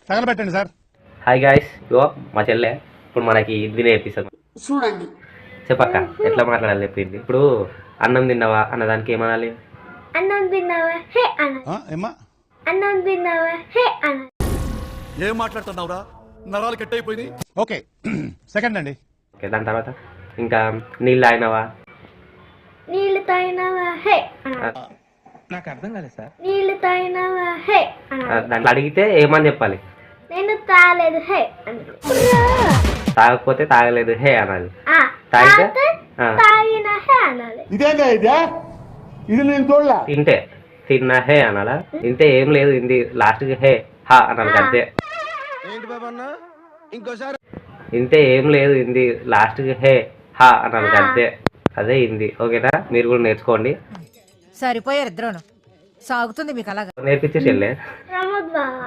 తగలబెట్టండి sir. Hi guys, ఇగో మా చెల్లె ఇప్పుడు మనకి ఇది నేర్పిస్తుంది. చూడండి. చెప్పక్క ఎట్లా మాట్లాడాలి చెప్పింది. ఇప్పుడు అన్నం తిన్నావా అన్నదానికి ఏమనాలి? అన్నం తిన్నావా హే అనాలి. ఏమ్మా అన్నం తిన్నావా హే అనాలి. ఏం మాట్లాడుతున్నావురా? నరాలు కట్ అయిపోయింది. ఓకే సెకండ్ అండి. ఓకే, దాని తర్వాత ఇంకా నీళ్ళు తాగినావా? నీళ్ళు తాగినావా హే అనాలి. నాకు అర్థం కాలేదు సార్. నీళ్ళు తాగినావా హే అనాలి. దాంట్లో అడిగితే ఏమని చెప్పాలి? నేను తాగలేదు హే అనాలి. తాగకపోతే తాగలేదు హే అనాలి. ఆ, తాగితే? తాగితే ఆ. తాగిన హే అనాలి. ఇదేందా ఇది నేను చూడలా. తింటే తిన్నా హే అనాలా? తింటే ఏం లేదు హిందీ లాస్ట్కి హే హా అనాలి అంతే. ఏంటి బాబా అన్న ఇంకోసారి? తింటే ఏం లేదు హిందీ లాస్ట్కి హే హా అనాలి అంతే. అదే హిందీ. ఓకేనా? మీరు కూడా నేర్చుకోండి. సరిపోయారు ఇద్దరును. సాగుతుంది మీకు అలాగా. నేర్పించేసి వెళ్ళే ప్రమోద్ బావా